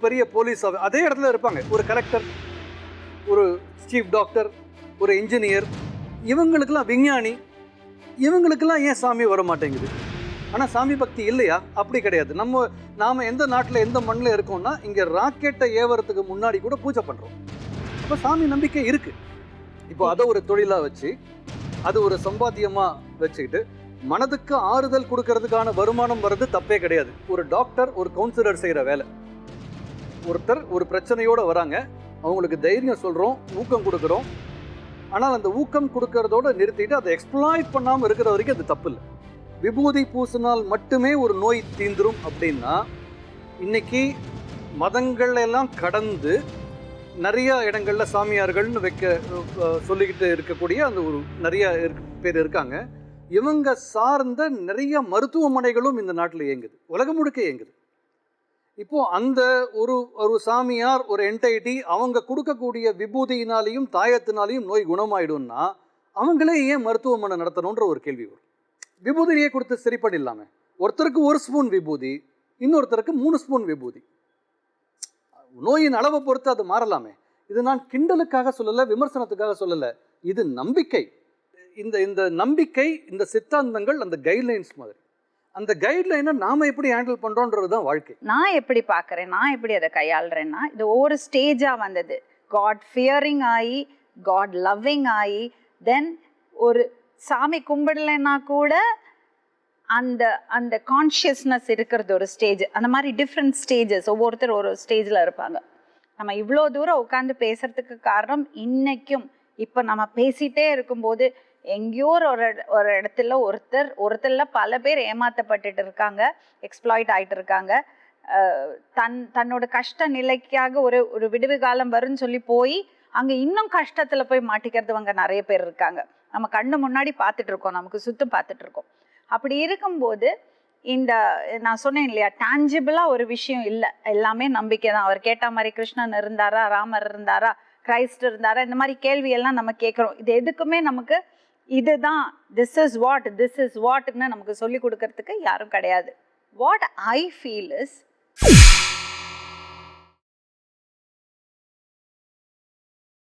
பெரிய போலீஸ் அதே இடத்துல இருப்பாங்க. ஒரு கலெக்டர், ஒரு சீஃப் டாக்டர், ஒரு இன்ஜினியர், இவங்களுக்கெல்லாம் விஞ்ஞானி, இவங்களுக்கெல்லாம் ஏன் சாமி வர மாட்டேங்குது? ஆனால் சாமி பக்தி இல்லையா? அப்படி கிடையாது. நாம் எந்த நாட்டில் எந்த மண்ணில் இருக்கோம்னா இங்கே ராக்கெட்டை ஏவறதுக்கு முன்னாடி கூட பூஜை பண்ணுறோம். அப்போ சாமி நம்பிக்கை இருக்குது. இப்போ அதை ஒரு தொழிலாக வச்சு, அது ஒரு சம்பாத்தியமாக வச்சுக்கிட்டு மனதுக்கு ஆறுதல் கொடுக்கறதுக்கான வருமானம் வர்றது தப்பே கிடையாது. ஒரு டாக்டர், ஒரு கவுன்சிலர் செய்கிற வேலை. ஒருத்தர் ஒரு பிரச்சனையோடு வராங்க, அவங்களுக்கு தைரியம் சொல்கிறோம், ஊக்கம் கொடுக்குறோம். ஆனால் அந்த ஊக்கம் கொடுக்கறதோடு நிறுத்திட்டு அதை எக்ஸ்ப்ளாய்ட் பண்ணாமல் இருக்கிற வரைக்கும் அது தப்பு இல்லை. விபூதி பூசினால் மட்டுமே ஒரு நோய் தீந்துரும் அப்படின்னா, இன்னைக்கு மதங்கள் எல்லாம் கடந்து நிறைய இடங்கள்ல சாமியார்கள்னு சொல்லிக்கிட்டு இருக்கக்கூடிய அந்த ஒரு நிறைய பேர் இருக்காங்க. இவங்க சார்ந்த நிறைய மருத்துவமனைகளும் இந்த நாட்டில் இயங்குது, உலகம் முழுக்க இயங்குது. இப்போ அந்த ஒரு சாமியார், ஒரு என்டைட்டி, அவங்க கொடுக்கக்கூடிய விபூதியினாலையும் தாயத்தினாலையும் நோய் குணமாயிடும்னா அவங்களே ஏன் மருத்துவமனை நடத்தணுன்ற ஒரு கேள்வி வரும். விபூதியே கொடுத்து சரி பண்ணிடலாமே. ஒருத்தருக்கு 1 ஸ்பூன் விபூதி, இன்னொருத்தருக்கு 3 ஸ்பூன் விபூதி. நோயின் அளவை பொறுத்து அது மாறலாமே. இது நான் கிண்டலுக்காக சொல்லலை, விமர்சனத்துக்காக சொல்லலை. இது நம்பிக்கை. இந்த நம்பிக்கை, இந்த சித்தாந்தங்கள் அந்த கைட்லைன்ஸ் மாதிரி. அந்த கைட்லைனை நாம எப்படி ஹேண்டில் பண்றோன்றது தான் வாழ்க்கை. நான் எப்படி பார்க்குறேன், நான் எப்படி அதை கையாளுறேன்னா, இது ஒவ்வொரு ஸ்டேஜாக வந்தது. காட் ஃபியரிங் ஆகி, காட் லவ்விங் ஆகி, தென் ஒரு சாமி கும்பிடலைன்னா கூட அந்த அந்த கான்ஷியஸ்னஸ் இருக்கிறது ஒரு ஸ்டேஜ். அந்த மாதிரி டிஃப்ரெண்ட் ஸ்டேஜஸ், ஒவ்வொருத்தர் ஒரு ஸ்டேஜில் இருப்பாங்க. நம்ம இவ்வளோ தூரம் உட்காந்து பேசுறதுக்கு காரணம், இன்னைக்கும் இப்போ நம்ம பேசிகிட்டே இருக்கும்போது எங்கேயோ ஒரு இடத்துல ஒருத்தர்ல பல பேர் ஏமாற்றப்பட்டுட்டு இருக்காங்க, எக்ஸ்ப்ளாய்ட் ஆகிட்டு இருக்காங்க. தன்னோட கஷ்ட நிலைக்காக ஒரு விடுவு காலம் வரும்னு சொல்லி போய் அங்கே இன்னும் கஷ்டத்தில் போய் மாட்டிக்கிறதுவங்க நிறைய பேர் இருக்காங்க. நம்ம கண்ணு முன்னாடி பார்த்துட்டு இருக்கோம், நமக்கு சுத்தம் பார்த்துட்டு இருக்கோம். அப்படி இருக்கும்போது இந்த நான் சொன்னேன் இல்லையா, டான்ஜிபிளாக ஒரு விஷயம் இல்லை, எல்லாமே நம்பிக்கை தான். அவர் கேட்ட மாதிரி கிருஷ்ணன் இருந்தாரா, ராமர் இருந்தாரா, கிரைஸ்ட் இருந்தாரா, இந்த மாதிரி கேள்வியெல்லாம் நம்ம கேட்குறோம். இது எதுக்குமே நமக்கு இதுதான் திஸ் இஸ் வாட்னு நமக்கு சொல்லி கொடுக்கறதுக்கு யாரும் கிடையாது. What I feel is